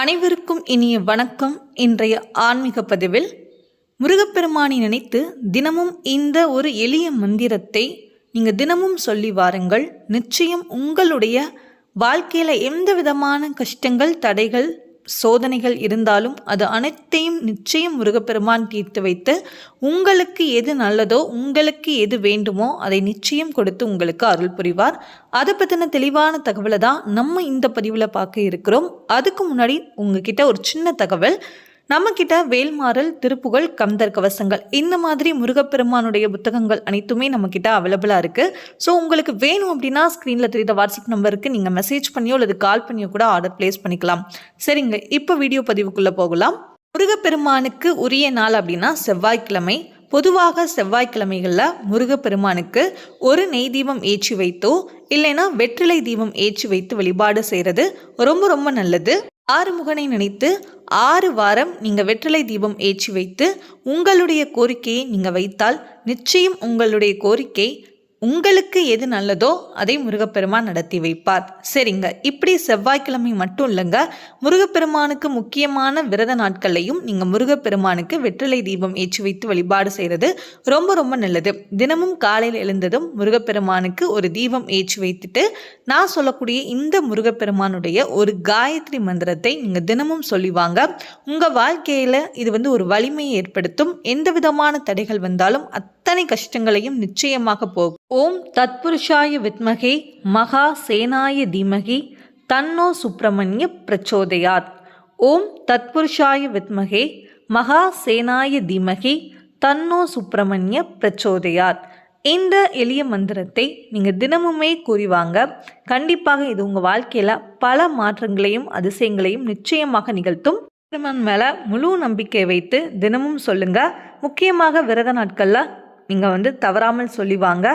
அனைவருக்கும் இனிய வணக்கம். இன்றைய ஆன்மீக பதிவில் முருகப்பெருமானை நினைத்து தினமும் இந்த ஒரு எளிய மந்திரத்தை நீங்கள் தினமும் சொல்லி வாருங்கள். நிச்சயம் உங்களுடைய வாழ்க்கையில் எந்த விதமான கஷ்டங்கள், தடைகள், சோதனைகள் இருந்தாலும் அது அனைத்தையும் நிச்சயம் முருகப்பெருமான் தீர்த்து வைத்து உங்களுக்கு எது நல்லதோ, உங்களுக்கு எது வேண்டுமோ அதை நிச்சயம் கொடுத்து உங்களுக்கு அருள் புரிவார். அதை பற்றின தெளிவான தகவலை தான் நம்ம இந்த பதிவில் பார்க்க இருக்கிறோம். அதுக்கு முன்னாடி உங்ககிட்ட ஒரு சின்ன தகவல். நம்மக்கிட்ட வேல்மாறல், திருப்புகழ், கந்தர் கவசங்கள் இந்த மாதிரி முருகப்பெருமானுடைய புத்தகங்கள் அனைத்துமே நம்மக்கிட்ட அவைலபிளாக இருக்குது. ஸோ உங்களுக்கு வேணும் அப்படின்னா ஸ்க்ரீனில் தெரியுற வாட்ஸ்அப் நம்பருக்கு நீங்கள் மெசேஜ் பண்ணியோ அல்லது கால் பண்ணியோ கூட ஆர்டர் பிளேஸ் பண்ணிக்கலாம். சரிங்க, இப்போ வீடியோ பதிவுக்குள்ளே போகலாம். முருகப்பெருமானுக்கு உரிய நாள் அப்படின்னா செவ்வாய்க்கிழமை. பொதுவாக செவ்வாய்க்கிழமைகளில் முருகப்பெருமானுக்கு ஒரு நெய் தீபம் ஏற்றி வைத்தோ இல்லைன்னா வெற்றிலை தீபம் ஏற்றி வைத்து வழிபாடு செய்கிறது ரொம்ப ரொம்ப நல்லது. ஆறுமுகனை நினைத்து 6 வாரம் நீங்கள் வெற்றிலை தீபம் ஏற்றி வைத்து உங்களுடைய கோரிக்கையை நீங்கள் வைத்தால் நிச்சயம் உங்களுடைய கோரிக்கை உங்களுக்கு எது நல்லதோ அதை முருகப்பெருமான் நடத்தி வைப்பார். சரிங்க, இப்படி செவ்வாய்க்கிழமை மட்டும் இல்லைங்க, முருகப்பெருமானுக்கு முக்கியமான விரத நாட்கள்லையும் நீங்கள் முருகப்பெருமானுக்கு வெற்றிலை தீபம் ஏற்றி வைத்து வழிபாடு செய்கிறது ரொம்ப ரொம்ப நல்லது. தினமும் காலையில் எழுந்ததும் முருகப்பெருமானுக்கு ஒரு தீபம் ஏற்றி வைத்துட்டு நான் சொல்லக்கூடிய இந்த முருகப்பெருமானுடைய ஒரு காயத்ரி மந்திரத்தை நீங்கள் தினமும் சொல்லிவாங்க. உங்கள் வாழ்க்கையில் இது ஒரு வலிமையை ஏற்படுத்தும். எந்த விதமான தடைகள் வந்தாலும் அத்தனை கஷ்டங்களையும் நிச்சயமாக போகும். ஓம் தத்புருஷாய வித்மகே மகா சேனாய தீமகி தன்னோ சுப்பிரமணிய பிரச்சோதயாத். ஓம் தத்புருஷாய வித்மகே மகா சேனாய தீமகி தன்னோ சுப்பிரமணிய பிரச்சோதயாத். இந்த எளிய மந்திரத்தை நீங்கள் தினமுமே கூறிவாங்க. கண்டிப்பாக இது உங்கள் வாழ்க்கையில் பல மாற்றங்களையும் அதிசயங்களையும் நிச்சயமாக நிகழ்த்தும். பெருமான் மேலே முழு நம்பிக்கை வைத்து தினமும் சொல்லுங்கள். முக்கியமாக விரத நாட்களில் நீங்கள் தவறாமல் சொல்லிவாங்க.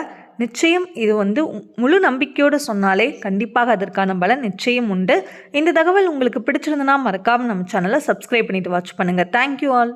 நிச்சயம் இது முழு நம்பிக்கையோடு சொன்னாலே கண்டிப்பாக அதற்கான பலன் நிச்சயம் உண்டு. இந்த தகவல் உங்களுக்கு பிடிச்சிருந்தனா மறக்காமல் நம்ம சேனலை சப்ஸ்கிரைப் பண்ணிட்டு வாட்ச் பண்ணுங்கள். Thank you all.